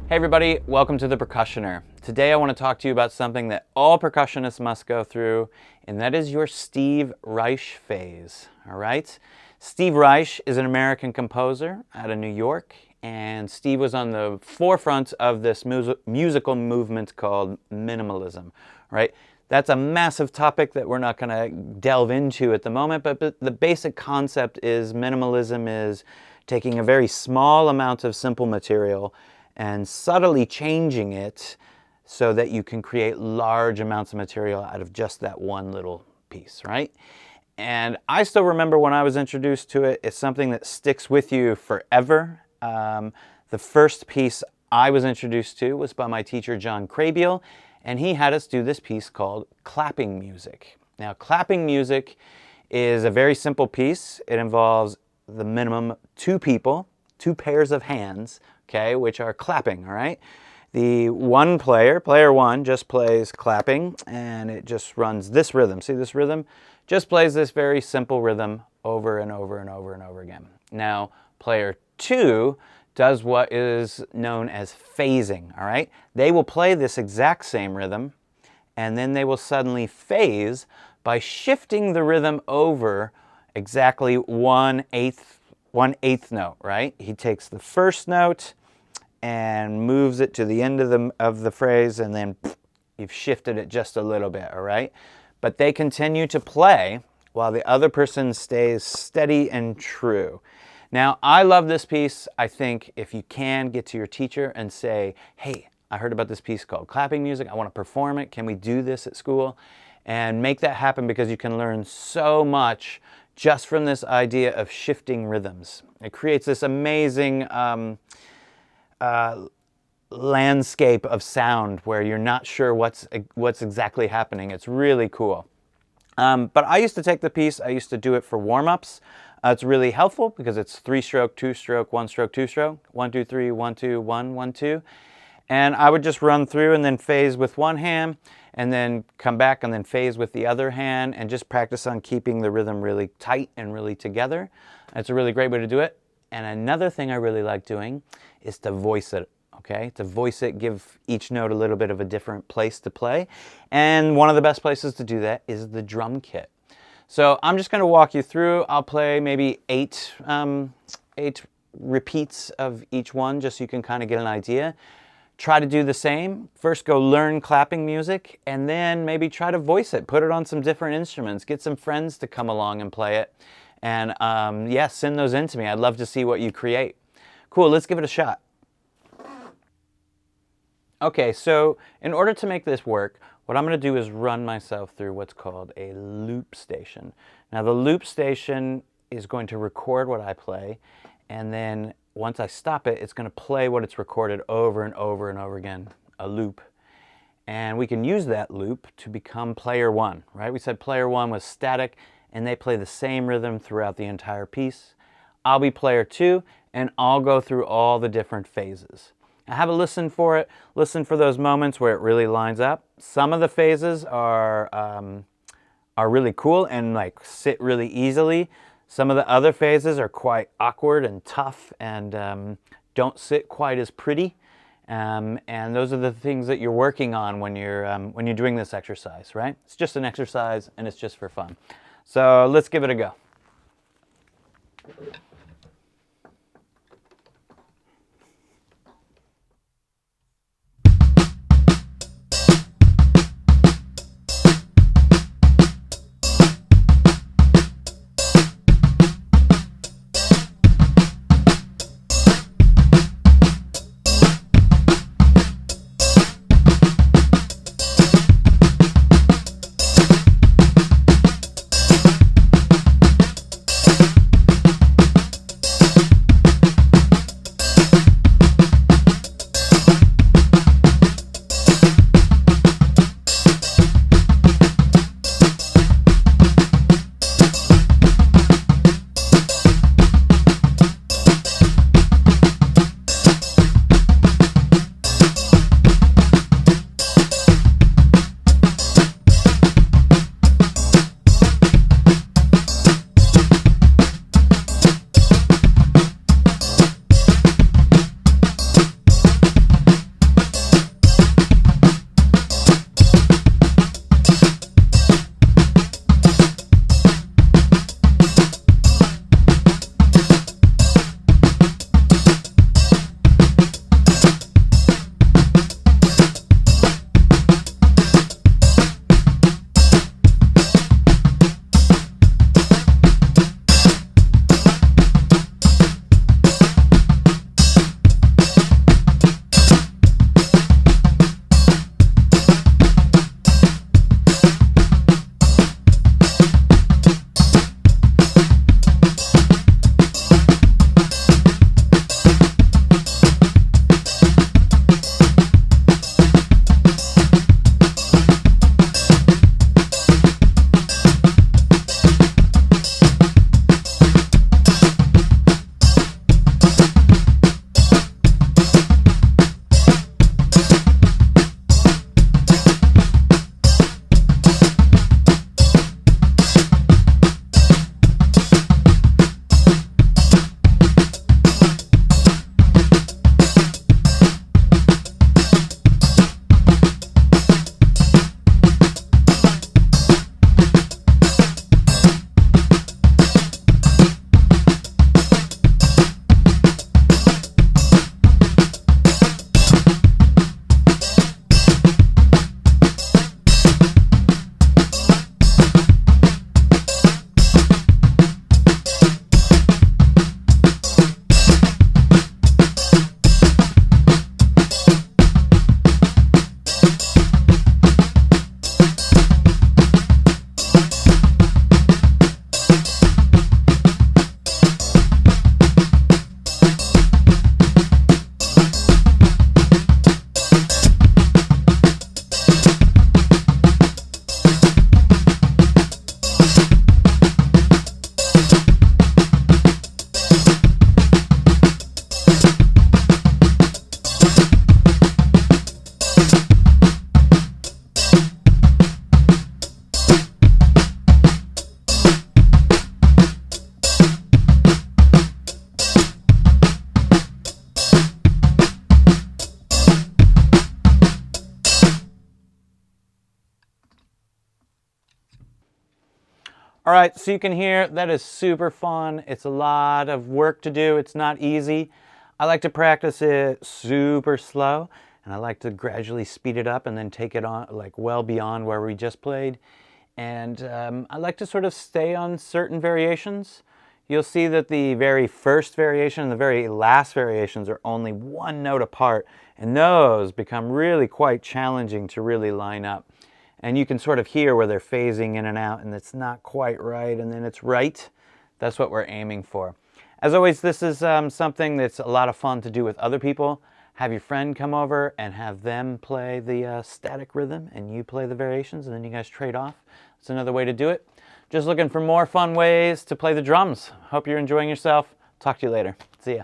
Hey everybody, welcome to The Percussioner. Today I want to talk to you about something that all percussionists must go through, and that is your Steve Reich phase, all right? Steve Reich is an American composer out of New York, and Steve was on the forefront of this musical movement called minimalism, right? That's a massive topic that we're not going to delve into at the moment, but the basic concept is minimalism is taking a very small amount of simple material and subtly changing it so that you can create large amounts of material out of just that one little piece, right? And I still remember when I was introduced to it, it's something that sticks with you forever. The first piece I was introduced to was by my teacher, John Crabiel, and he had us do this piece called clapping music. Now, clapping music is a very simple piece. It involves the minimum two people, two pairs of hands, okay, which are clapping, all right? The one player, player one, just plays clapping, and it just runs this rhythm. See this rhythm? Just plays this very simple rhythm over and over and over and over again. Now, player two does what is known as phasing, all right? They will play this exact same rhythm, and then they will suddenly phase by shifting the rhythm over exactly one eighth note, right? He takes the first note and moves it to the end of the phrase, and then you've shifted it just a little bit, all right? But they continue to play while the other person stays steady and true. Now, I love this piece. I think if you can get to your teacher and say, hey, I heard about this piece called clapping music. I want to perform it. Can we do this at school? And make that happen, because you can learn so much just from this idea of shifting rhythms. It creates this amazing landscape of sound where you're not sure what's exactly happening. It's really cool. But I used to take the piece, I used to do it for warm-ups. It's really helpful because it's 3-stroke, 2-stroke, 1-stroke, 2-stroke, 1, 2, 3, 1, 2, 1, 1, 2. And I would just run through and then phase with one hand, and then come back and then phase with the other hand, and just practice on keeping the rhythm really tight and really together. It's a really great way to do it. And another thing I really like doing is to voice it, okay? To voice it, give each note a little bit of a different place to play. And one of the best places to do that is the drum kit. So I'm just going to walk you through. I'll play maybe eight repeats of each one, just so you can kind of get an idea. Try to do the same. First go learn clapping music, and then maybe try to voice it. Put it on some different instruments. Get some friends to come along and play it. And yeah, send those in to me. I'd love to see what you create. Cool, let's give it a shot. Okay, so in order to make this work, what I'm going to do is run myself through what's called a loop station. Now, the loop station is going to record what I play, and then once I stop it, it's going to play what it's recorded over and over and over again, a loop. And we can use that loop to become player one, right? We said player one was static, and they play the same rhythm throughout the entire piece. I'll be player two, and I'll go through all the different phases. Now, have a listen for it. Listen for those moments where it really lines up. Some of the phases are really cool and like sit really easily. Some of the other phases are quite awkward and tough and don't sit quite as pretty. And those are the things that you're working on when you're doing this exercise, right? It's just an exercise, and it's just for fun. So let's give it a go. All right, so you can hear that is super fun. It's a lot of work to do. It's not easy. I like to practice it super slow, and I like to gradually speed it up and then take it on like well beyond where we just played. And I like to sort of stay on certain variations. You'll see that the very first variation and the very last variations are only one note apart, and those become really quite challenging to really line up. And you can sort of hear where they're phasing in and out, and it's not quite right, and then it's right. That's what we're aiming for. As always, this is something that's a lot of fun to do with other people. Have your friend come over and have them play the static rhythm, and you play the variations, and then you guys trade off. It's another way to do it. Just looking for more fun ways to play the drums. Hope you're enjoying yourself. Talk to you later. See ya.